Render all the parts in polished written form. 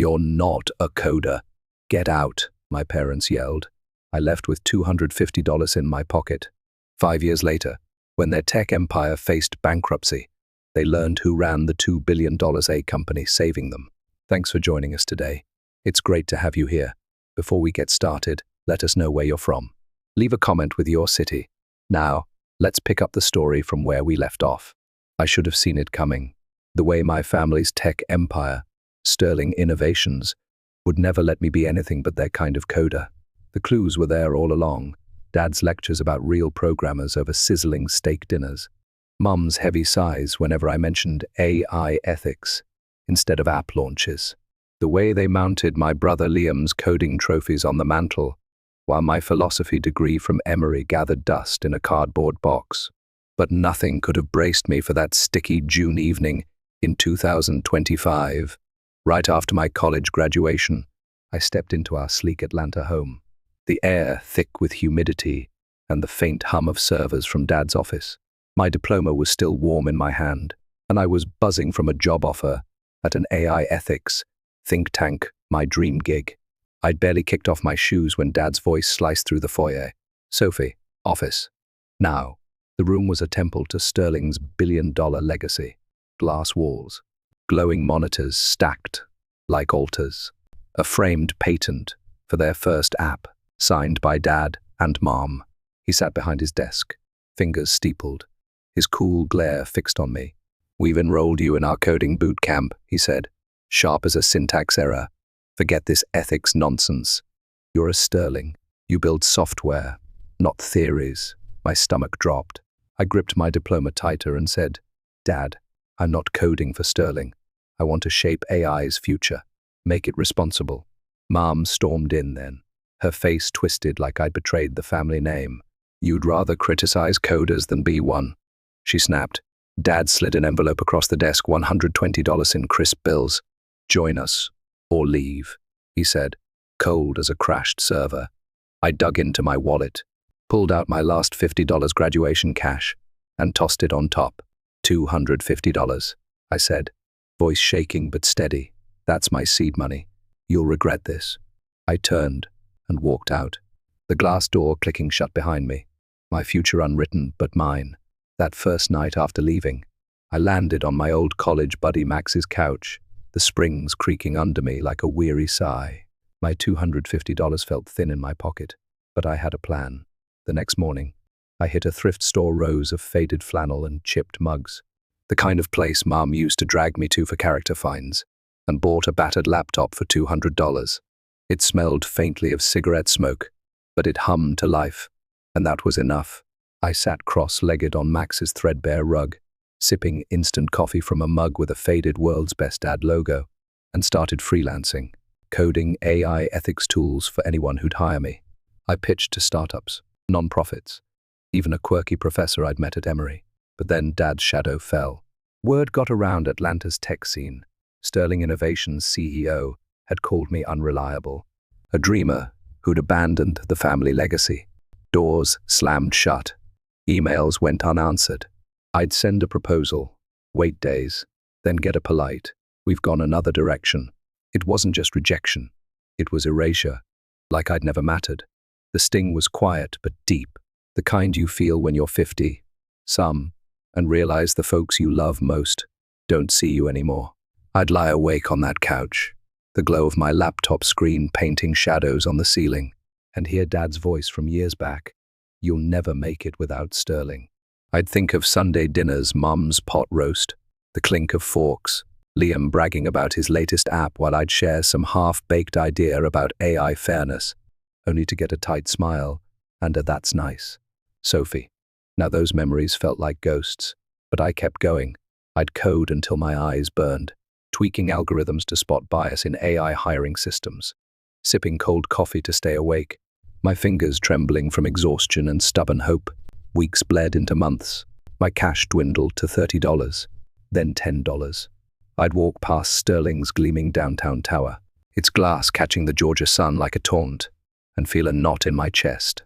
"You're not a coder. Get out," my parents yelled. I left with $250 in my pocket. 5 years later, when their tech empire faced bankruptcy, they learned who ran the $2 billion A company, saving them. Thanks for joining us today. It's great to have you here. Before we get started, let us know where you're from. Leave a comment with your city. Now, let's pick up the story from where we left off. I should have seen it coming. The way my family's tech empire, Sterling Innovations, would never let me be anything but their kind of coder. The clues were there all along. Dad's lectures about real programmers over sizzling steak dinners. Mum's heavy sighs whenever I mentioned AI ethics instead of app launches. The way they mounted my brother Liam's coding trophies on the mantle, while my philosophy degree from Emory gathered dust in a cardboard box. But nothing could have braced me for that sticky June evening in 2025. Right after my college graduation, I stepped into our sleek Atlanta home. The air thick with humidity and the faint hum of servers from Dad's office. My diploma was still warm in my hand, and I was buzzing from a job offer at an AI ethics think tank, my dream gig. I'd barely kicked off my shoes when Dad's voice sliced through the foyer. "Sophie, office." Now, the room was a temple to Sterling's billion-dollar legacy. Glass walls, glowing monitors stacked like altars. A framed patent for their first app, signed by Dad and Mom. He sat behind his desk, fingers steepled, his cool glare fixed on me. "We've enrolled you in our coding boot camp," he said, sharp as a syntax error. "Forget this ethics nonsense. You're a Sterling. You build software, not theories." My stomach dropped. I gripped my diploma tighter and said, "Dad, I'm not coding for Sterling. I want to shape AI's future. Make it responsible." Mom stormed in then, her face twisted like I'd betrayed the family name. "You'd rather criticize coders than be one," she snapped. Dad slid an envelope across the desk, $120 in crisp bills. "Join us, or leave," he said, cold as a crashed server. I dug into my wallet, pulled out my last $50 graduation cash, and tossed it on top. $250, I said, voice shaking but steady. "That's my seed money. You'll regret this." I turned and walked out, the glass door clicking shut behind me. My future unwritten, but mine. That first night after leaving, I landed on my old college buddy Max's couch, the springs creaking under me like a weary sigh. My $250 felt thin in my pocket, but I had a plan. The next morning, I hit a thrift store rows of faded flannel and chipped mugs, the kind of place Mom used to drag me to for character finds, and bought a battered laptop for $200. It smelled faintly of cigarette smoke, but it hummed to life, and that was enough. I sat cross-legged on Max's threadbare rug, sipping instant coffee from a mug with a faded World's Best Dad logo, and started freelancing, coding AI ethics tools for anyone who'd hire me. I pitched to startups, non-profits, even a quirky professor I'd met at Emory. But then Dad's shadow fell. Word got around Atlanta's tech scene. Sterling Innovations' CEO had called me unreliable, a dreamer who'd abandoned the family legacy. Doors slammed shut. Emails went unanswered. I'd send a proposal, wait days, then get a polite, "We've gone another direction." It wasn't just rejection. It was erasure, like I'd never mattered. The sting was quiet but deep, the kind you feel when you're 50, and realize the folks you love most don't see you anymore. I'd lie awake on that couch, the glow of my laptop screen painting shadows on the ceiling, and hear Dad's voice from years back, "You'll never make it without Sterling." I'd think of Sunday dinners, Mom's pot roast, the clink of forks, Liam bragging about his latest app while I'd share some half-baked idea about AI fairness, only to get a tight smile and a "That's nice, Sophie." Now those memories felt like ghosts, but I kept going. I'd code until my eyes burned, tweaking algorithms to spot bias in AI hiring systems, sipping cold coffee to stay awake, my fingers trembling from exhaustion and stubborn hope. Weeks bled into months. My cash dwindled to $30, then $10. I'd walk past Sterling's gleaming downtown tower, its glass catching the Georgia sun like a taunt, and feel a knot in my chest.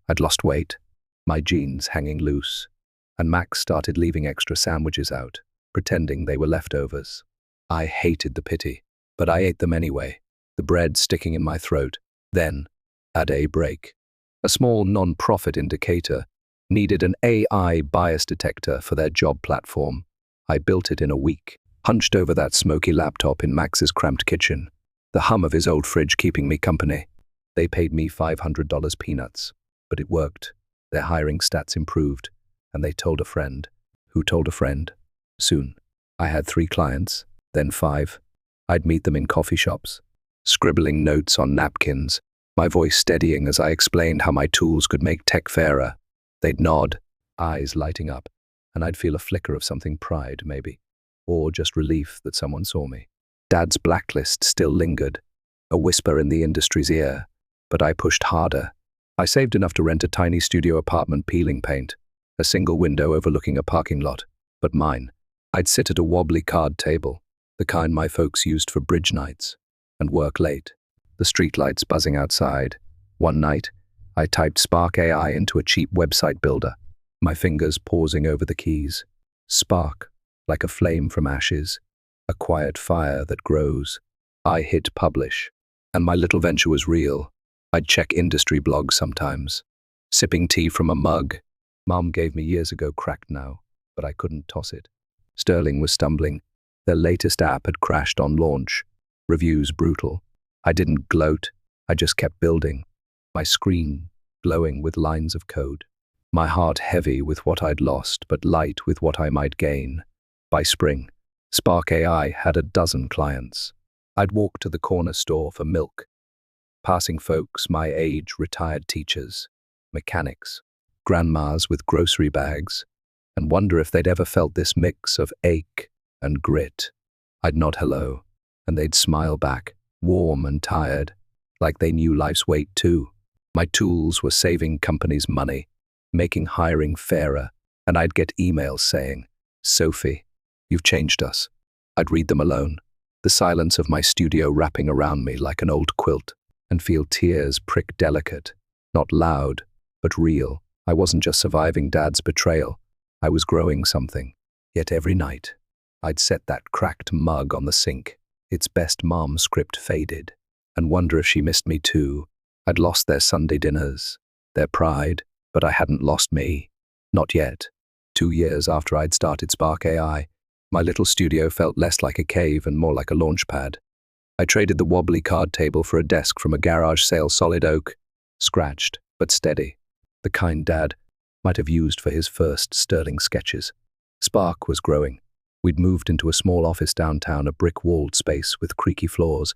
I'd lost weight, my jeans hanging loose, and Max started leaving extra sandwiches out, pretending they were leftovers. I hated the pity, but I ate them anyway, the bread sticking in my throat. Then, at a break, a small non-profit indicator needed an AI bias detector for their job platform. I built it in a week, hunched over that smoky laptop in Max's cramped kitchen, the hum of his old fridge keeping me company. They paid me $500 peanuts, but it worked. Their hiring stats improved, and they told a friend, who told a friend. Soon, I had 3 clients, then 5. I'd meet them in coffee shops, scribbling notes on napkins, my voice steadying as I explained how my tools could make tech fairer. They'd nod, eyes lighting up, and I'd feel a flicker of something pride, maybe, or just relief that someone saw me. Dad's blacklist still lingered, a whisper in the industry's ear, but I pushed harder. I saved enough to rent a tiny studio apartment peeling paint, a single window overlooking a parking lot, but mine. I'd sit at a wobbly card table, the kind my folks used for bridge nights, and work late, the streetlights buzzing outside. One night, I typed Spark AI into a cheap website builder, my fingers pausing over the keys. Spark, like a flame from ashes, a quiet fire that grows. I hit publish, and my little venture was real. I'd check industry blogs sometimes, sipping tea from a mug Mom gave me years ago, cracked now, but I couldn't toss it. Sterling was stumbling. Their latest app had crashed on launch. Reviews brutal. I didn't gloat, I just kept building. My screen glowing with lines of code. My heart heavy with what I'd lost, but light with what I might gain. By spring, Spark AI had a dozen clients. I'd walk to the corner store for milk, passing folks my age, retired teachers, mechanics, grandmas with grocery bags, and wonder if they'd ever felt this mix of ache and grit. I'd nod hello, and they'd smile back, warm and tired, like they knew life's weight too. My tools were saving companies money, making hiring fairer, and I'd get emails saying, "Sophie, you've changed us." I'd read them alone, the silence of my studio wrapping around me like an old quilt, and feel tears prick delicate, not loud, but real. I wasn't just surviving Dad's betrayal, I was growing something. Yet every night, I'd set that cracked mug on the sink, its best mom script faded, and wonder if she missed me too. I'd lost their Sunday dinners, their pride, but I hadn't lost me. Not yet. 2 years after I'd started Spark AI, my little studio felt less like a cave and more like a launch pad. I traded the wobbly card table for a desk from a garage sale, solid oak, scratched but steady, the kind Dad might have used for his first sterling sketches. Spark was growing. We'd moved into a small office downtown, a brick-walled space with creaky floors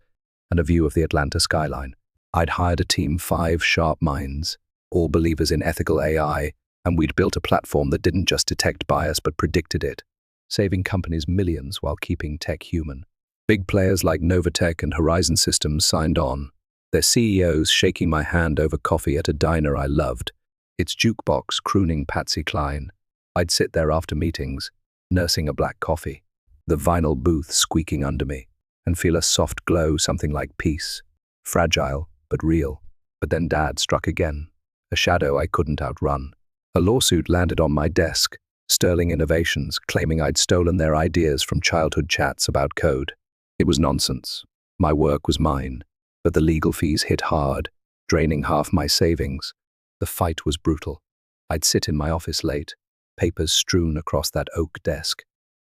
and a view of the Atlanta skyline. I'd hired a team, 5 sharp minds, all believers in ethical AI, and we'd built a platform that didn't just detect bias but predicted it, saving companies millions while keeping tech human. Big players like Novatech and Horizon Systems signed on, their CEOs shaking my hand over coffee at a diner I loved, its jukebox crooning Patsy Cline. I'd sit there after meetings, nursing a black coffee, the vinyl booth squeaking under me, and feel a soft glow, something like peace, fragile but real. But then Dad struck again, a shadow I couldn't outrun. A lawsuit landed on my desk, Sterling Innovations, claiming I'd stolen their ideas from childhood chats about code. It was nonsense. My work was mine, but the legal fees hit hard, draining half my savings. The fight was brutal. I'd sit in my office late, papers strewn across that oak desk,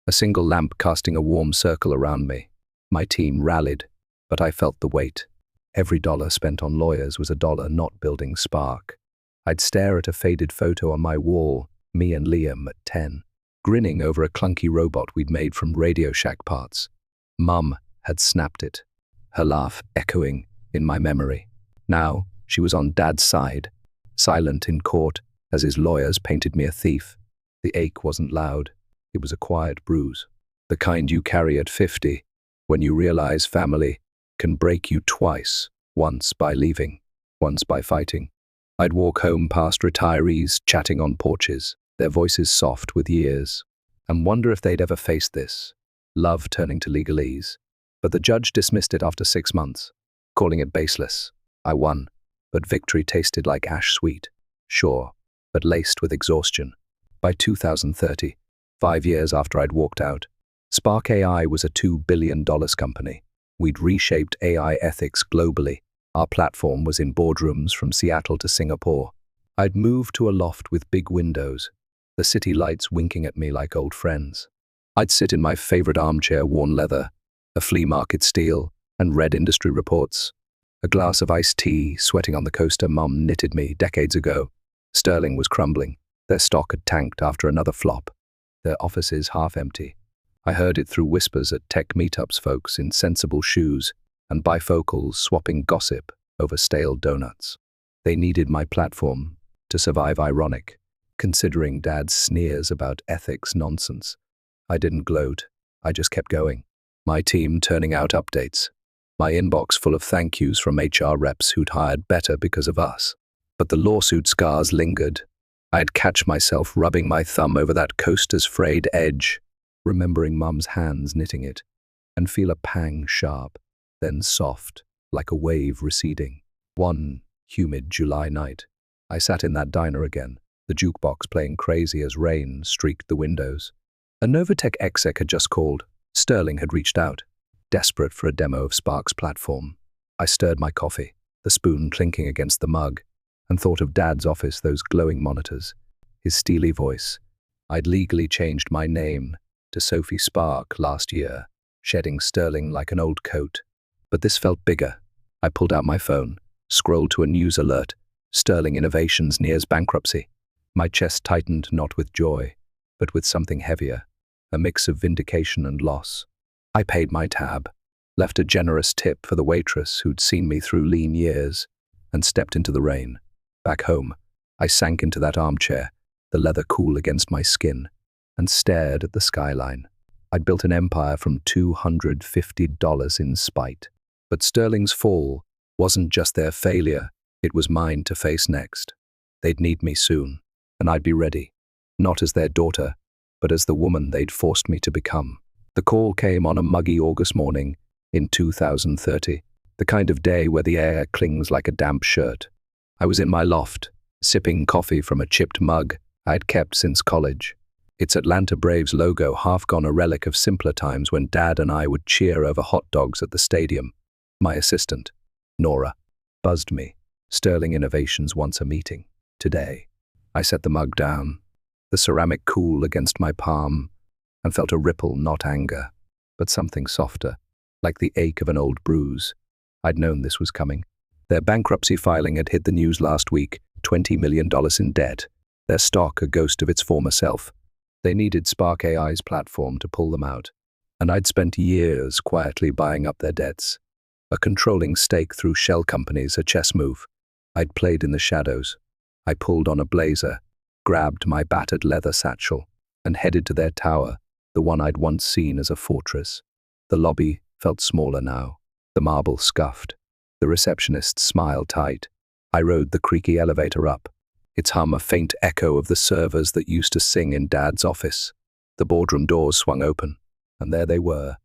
a single lamp casting a warm circle around me. My team rallied, but I felt the weight. Every dollar spent on lawyers was a dollar not building Spark. I'd stare at a faded photo on my wall, me and Liam at 10, grinning over a clunky robot we'd made from Radio Shack parts. Mum had snapped it, her laugh echoing in my memory. Now she was on Dad's side, silent in court as his lawyers painted me a thief. The ache wasn't loud, it was a quiet bruise, the kind you carry at 50 when you realize family can break you twice, once by leaving, once by fighting. I'd walk home past retirees chatting on porches, their voices soft with years, and wonder if they'd ever faced this, love turning to legalese. But the judge dismissed it after 6 months, calling it baseless. I won, but victory tasted like ash sweet, sure, but laced with exhaustion. By 2030, 5 years after I'd walked out, Spark AI was a $2 billion company, We'd reshaped AI ethics globally. Our platform was in boardrooms from Seattle to Singapore. I'd moved to a loft with big windows, the city lights winking at me like old friends. I'd sit in my favorite armchair, worn leather, a flea market steal, and read industry reports. A glass of iced tea, sweating on the coaster Mum knitted me decades ago. Sterling was crumbling. Their stock had tanked after another flop. Their offices half empty. I heard it through whispers at tech meetups, folks in sensible shoes and bifocals swapping gossip over stale donuts. They needed my platform to survive, ironic, considering Dad's sneers about ethics nonsense. I didn't gloat. I just kept going. My team turning out updates. My inbox full of thank yous from HR reps who'd hired better because of us. But the lawsuit scars lingered. I'd catch myself rubbing my thumb over that coaster's frayed edge, remembering Mum's hands knitting it, and feel a pang sharp, then soft, like a wave receding. One humid July night, I sat in that diner again, the jukebox playing crazy as rain streaked the windows. A Novatech exec had just called. Sterling had reached out, desperate for a demo of Spark's platform. I stirred my coffee, the spoon clinking against the mug, and thought of Dad's office, those glowing monitors, his steely voice. I'd legally changed my name to Sophie Spark last year, shedding Sterling like an old coat. But this felt bigger. I pulled out my phone, scrolled to a news alert. Sterling Innovations nears bankruptcy. My chest tightened, not with joy, but with something heavier, a mix of vindication and loss. I paid my tab, left a generous tip for the waitress who'd seen me through lean years, and stepped into the rain. Back home, I sank into that armchair, the leather cool against my skin, and stared at the skyline. I'd built an empire from $250 in spite. But Sterling's fall wasn't just their failure, it was mine to face next. They'd need me soon, and I'd be ready, not as their daughter, but as the woman they'd forced me to become. The call came on a muggy August morning in 2030, the kind of day where the air clings like a damp shirt. I was in my loft, sipping coffee from a chipped mug I'd kept since college. Its Atlanta Braves logo half gone, a relic of simpler times when Dad and I would cheer over hot dogs at the stadium. My assistant, Nora, buzzed me. Sterling Innovations wants a meeting. Today. I set the mug down, the ceramic cool against my palm, and felt a ripple, not anger, but something softer, like the ache of an old bruise. I'd known this was coming. Their bankruptcy filing had hit the news last week, $20 million in debt, their stock a ghost of its former self. They needed Spark AI's platform to pull them out, and I'd spent years quietly buying up their debts. A controlling stake through shell companies, a chess move. I'd played in the shadows. I pulled on a blazer, grabbed my battered leather satchel, and headed to their tower, the one I'd once seen as a fortress. The lobby felt smaller now. The marble scuffed. The receptionist smiled tight. I rode the creaky elevator up, its hum a faint echo of the servers that used to sing in Dad's office. The boardroom doors swung open, and there they were,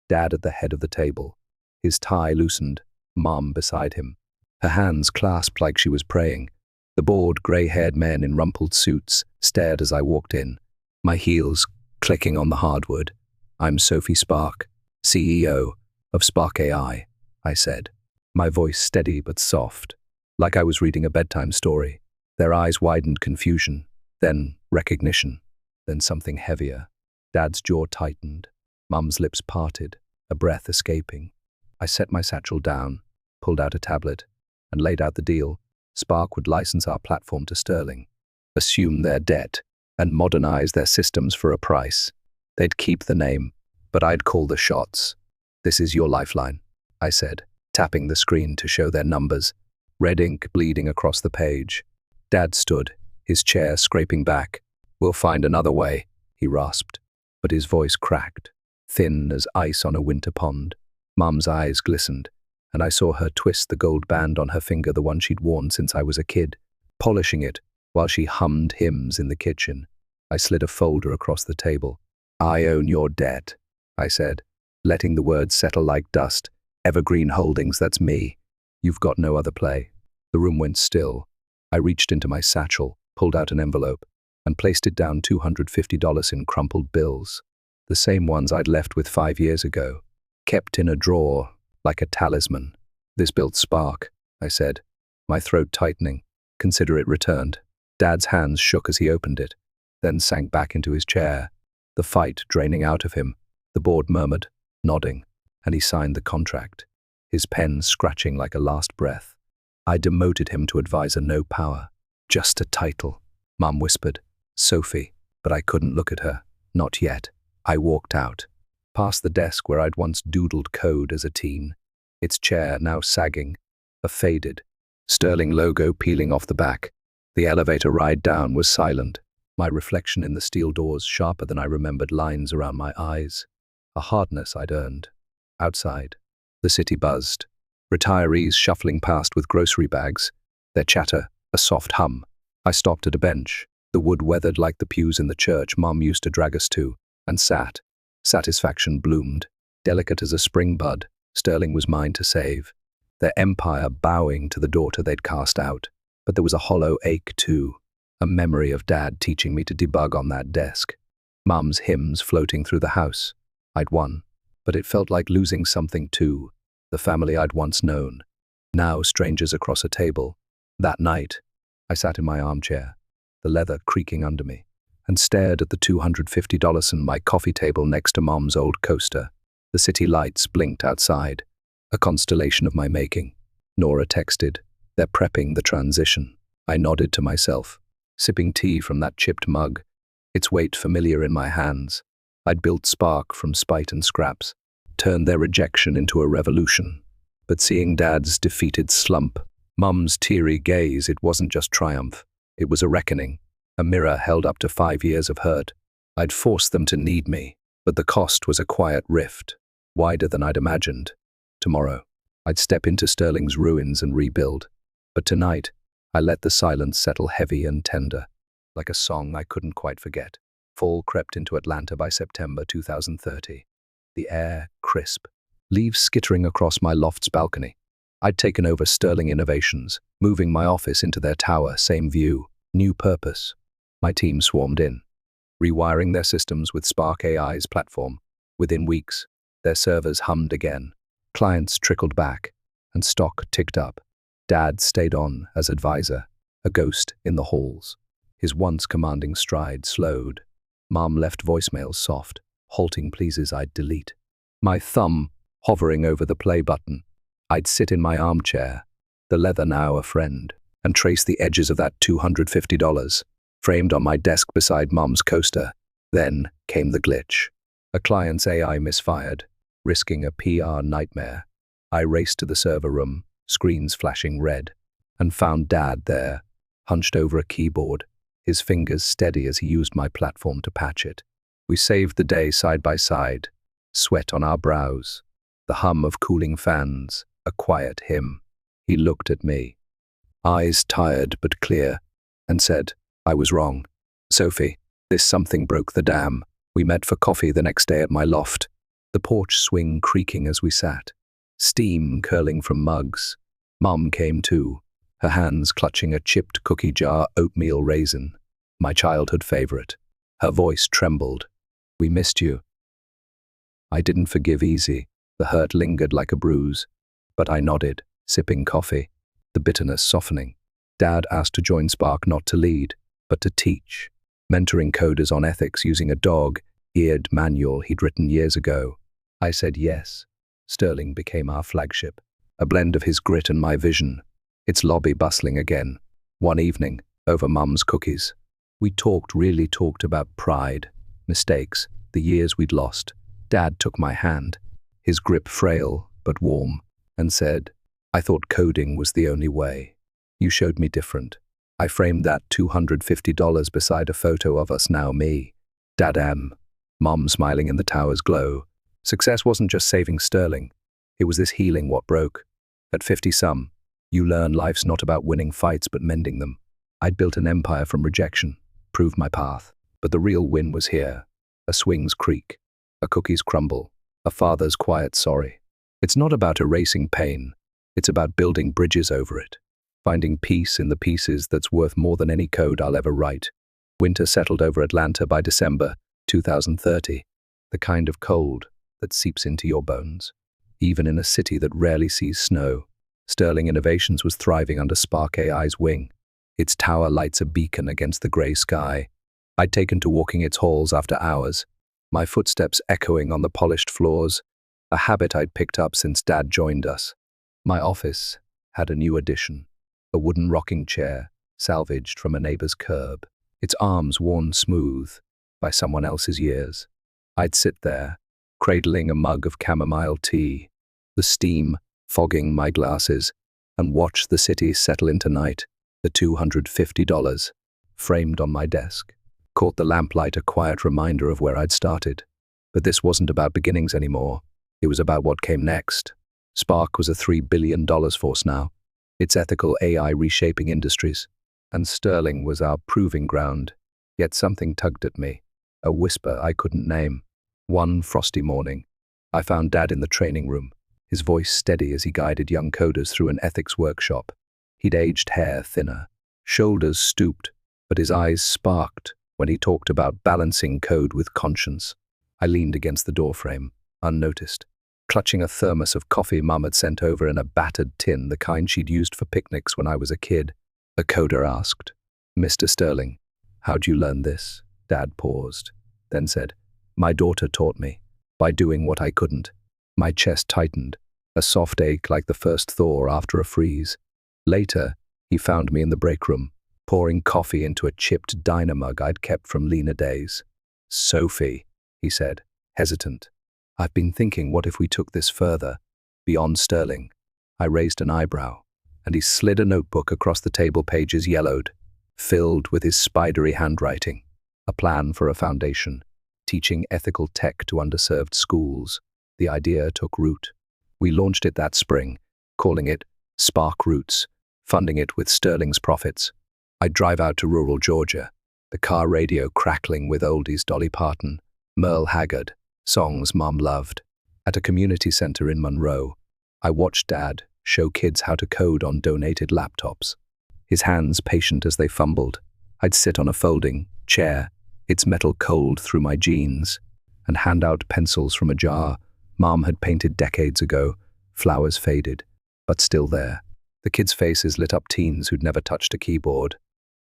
Dad at the head of the table, his tie loosened, Mom beside him, her hands clasped like she was praying. The bored, grey-haired men in rumpled suits stared as I walked in, my heels clicking on the hardwood. "I'm Sophie Spark, CEO of Spark AI," I said, my voice steady but soft, like I was reading a bedtime story. Their eyes widened, confusion, then recognition, then something heavier. Dad's jaw tightened, Mum's lips parted, a breath escaping. I set my satchel down, pulled out a tablet, and laid out the deal. Spark would license our platform to Sterling, assume their debt, and modernize their systems for a price. They'd keep the name, but I'd call the shots. "This is your lifeline," I said, tapping the screen to show their numbers, red ink bleeding across the page. Dad stood, his chair scraping back. "We'll find another way," he rasped, but his voice cracked, thin as ice on a winter pond. Mum's eyes glistened, and I saw her twist the gold band on her finger, the one she'd worn since I was a kid, polishing it while she hummed hymns in the kitchen. I slid a folder across the table. "I own your debt," I said, letting the words settle like dust. "Evergreen Holdings, that's me. You've got no other play." The room went still. I reached into my satchel, pulled out an envelope, and placed it down, $250 in crumpled bills, the same ones I'd left with 5 years ago, kept in a drawer, like a talisman. This built spark, I said, my throat tightening. Consider it returned. Dad's hands shook as he opened it, then sank back into his chair, the fight draining out of him. The board murmured, nodding, and he signed the contract, his pen scratching like a last breath. I demoted him to advisor, no power, just a title. Mum whispered, Sophie, but I couldn't look at her. Not yet. I walked out, past the desk where I'd once doodled code as a teen, its chair now sagging, a faded Sterling logo peeling off the back. The elevator ride down was silent, my reflection in the steel doors sharper than I remembered lines around my eyes, a hardness I'd earned. Outside, the city buzzed, retirees shuffling past with grocery bags, their chatter a soft hum. I stopped at a bench, the wood weathered like the pews in the church Mum used to drag us to, and sat. Satisfaction bloomed, delicate as a spring bud. Sterling was mine to save, their empire bowing to the daughter they'd cast out. But there was a hollow ache too, a memory of Dad teaching me to debug on that desk. Mum's hymns floating through the house. I'd won, but it felt like losing something too, the family I'd once known. Now strangers across a table. That night, I sat in my armchair, the leather creaking under me, and stared at the $250 on my coffee table next to Mom's old coaster. The city lights blinked outside, a constellation of my making. Nora texted, "They're prepping the transition." I nodded to myself, sipping tea from that chipped mug, its weight familiar in my hands. I'd built Spark from spite and scraps, turned their rejection into a revolution. But seeing Dad's defeated slump, Mum's teary gaze, it wasn't just triumph. It was a reckoning, a mirror held up to 5 years of hurt. I'd forced them to need me, but the cost was a quiet rift, wider than I'd imagined. Tomorrow, I'd step into Sterling's ruins and rebuild. But tonight, I let the silence settle heavy and tender, like a song I couldn't quite forget. Fall crept into Atlanta by September 2030. The air crisp, leaves skittering across my loft's balcony. I'd taken over Sterling Innovations, moving my office into their tower, same view, new purpose. My team swarmed in, rewiring their systems with Spark AI's platform. Within weeks, their servers hummed again. Clients trickled back, and stock ticked up. Dad stayed on as advisor, a ghost in the halls. His once commanding stride slowed. Mom left voicemails soft, halting pleases I'd delete. My thumb hovering over the play button. I'd sit in my armchair, the leather now a friend, and trace the edges of that $250, framed on my desk beside Mom's coaster. Then came the glitch. A client's AI misfired, risking a PR nightmare. I raced to the server room, screens flashing red, and found Dad there, hunched over a keyboard, his fingers steady as he used my platform to patch it. We saved the day side by side, sweat on our brows, the hum of cooling fans, a quiet hymn. He looked at me, eyes tired but clear, and said, "I was wrong. Sophie, this something broke the dam." We met for coffee the next day at my loft, the porch swing creaking as we sat, steam curling from mugs. Mom came too, her hands clutching a chipped cookie jar oatmeal raisin, my childhood favorite. Her voice trembled. "We missed you." I didn't forgive easy. The hurt lingered like a bruise, but I nodded, sipping coffee, the bitterness softening. Dad asked to join Spark, not to lead, but to teach, mentoring coders on ethics using a dog-eared manual he'd written years ago. I said yes. Sterling became our flagship, a blend of his grit and my vision, its lobby bustling again. One evening, over Mum's cookies, we really talked about pride, mistakes, the years we'd lost. Dad took my hand, his grip frail but warm, and said, "I thought coding was the only way. You showed me different." I framed that $250 beside a photo of us now me, Dad Mom smiling in the tower's glow. Success wasn't just saving Sterling, it was this healing what broke. At 50-some, you learn life's not about winning fights but mending them. I'd built an empire from rejection, proved my path, but the real win was here. A swing's creak, a cookie's crumble, a father's quiet sorry. It's not about erasing pain, it's about building bridges over it, finding peace in the pieces that's worth more than any code I'll ever write. Winter settled over Atlanta by December 2030, the kind of cold that seeps into your bones. even in a city that rarely sees snow. Sterling Innovations was thriving under Spark AI's wing. Its tower lights a beacon against the grey sky. I'd taken to walking its halls after hours, my footsteps echoing on the polished floors, a habit I'd picked up since Dad joined us. My office had a new addition, a wooden rocking chair salvaged from a neighbor's curb, its arms worn smooth by someone else's years. I'd sit there, cradling a mug of chamomile tea, the steam fogging my glasses, and watch the city settle into night. The $250 framed on my desk caught the lamplight a quiet reminder of where I'd started. But this wasn't about beginnings anymore. It was about what came next. Spark was a $3 billion force now, its ethical AI reshaping industries, and Sterling was our proving ground. Yet something tugged at me, a whisper I couldn't name. One frosty morning, I found Dad in the training room, his voice steady as he guided young coders through an ethics workshop. He'd aged hair thinner, shoulders stooped, but his eyes sparked when he talked about balancing code with conscience. I leaned against the doorframe, unnoticed, clutching a thermos of coffee Mum had sent over in a battered tin, the kind she'd used for picnics when I was a kid. A coder asked, "Mr. Sterling, how'd you learn this?" Dad paused, then said, "My daughter taught me, by doing what I couldn't." My chest tightened, a soft ache like the first thaw after a freeze. Later, he found me in the break room, pouring coffee into a chipped diner mug I'd kept from leaner days. "Sophie," he said, hesitant, "I've been thinking, what if we took this further, beyond Sterling?" I raised an eyebrow, and he slid a notebook across the table, pages yellowed, filled with his spidery handwriting. A plan for a foundation, teaching ethical tech to underserved schools. The idea took root. We launched it that spring, calling it Spark Roots, funding it with Sterling's profits. I'd drive out to rural Georgia, the car radio crackling with oldies, Dolly Parton, Merle Haggard, songs Mom loved. At a community center in Monroe, I watched Dad show kids how to code on donated laptops. His hands patient as they fumbled. I'd sit on a folding chair, its metal cold through my jeans, and hand out pencils from a jar Mom had painted decades ago, flowers faded, but still there. The kids' faces lit up, teens who'd never touched a keyboard,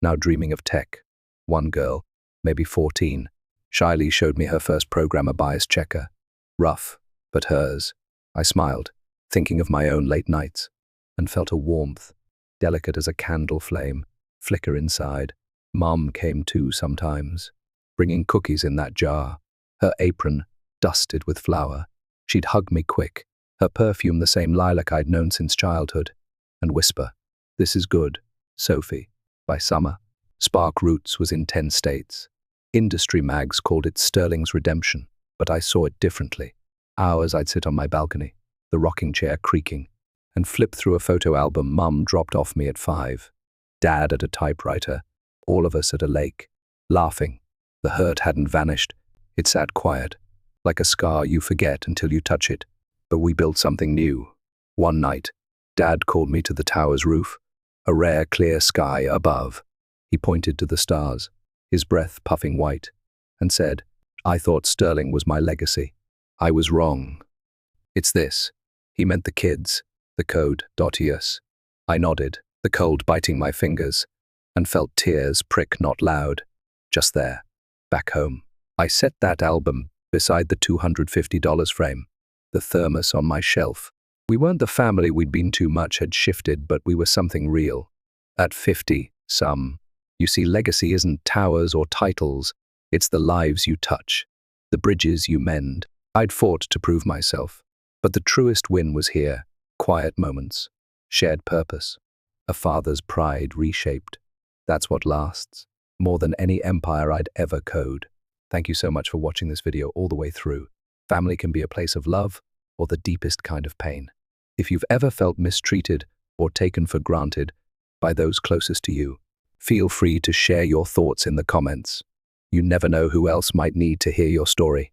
now dreaming of tech. One girl, maybe 14, shyly showed me her first programmer bias checker. Rough, but hers. I smiled, thinking of my own late nights, and felt a warmth, delicate as a candle flame, flicker inside. Mom came too sometimes, bringing cookies in that jar, her apron dusted with flour. She'd hug me quick, her perfume the same lilac I'd known since childhood, and whisper, "This is good, Sophie." By summer, Spark Roots was in 10 states. Industry mags called it Sterling's redemption, but I saw it differently. Hours I'd sit on my balcony, the rocking chair creaking, and flip through a photo album Mum dropped off me at 5. Dad at a typewriter, all of us at a lake, laughing. The hurt hadn't vanished. It sat quiet, like a scar you forget until you touch it. But we built something new. One night, Dad called me to the tower's roof, a rare clear sky above. He pointed to the stars, his breath puffing white, and said, "I thought Sterling was my legacy. I was wrong. It's this." He meant the kids, the code.us. I nodded, the cold biting my fingers, and felt tears prick, not loud, just there, back home. I set that album beside the $250 frame, the thermos on my shelf. We weren't the family we'd been too much had shifted, but we were something real. At 50, you see, legacy isn't towers or titles, it's the lives you touch, the bridges you mend. I'd fought to prove myself, but the truest win was here. Quiet moments, shared purpose, a father's pride reshaped. That's what lasts, more than any empire I'd ever code. Thank you so much for watching this video all the way through. Family can be a place of love or the deepest kind of pain. If you've ever felt mistreated or taken for granted by those closest to you, feel free to share your thoughts in the comments. You never know who else might need to hear your story.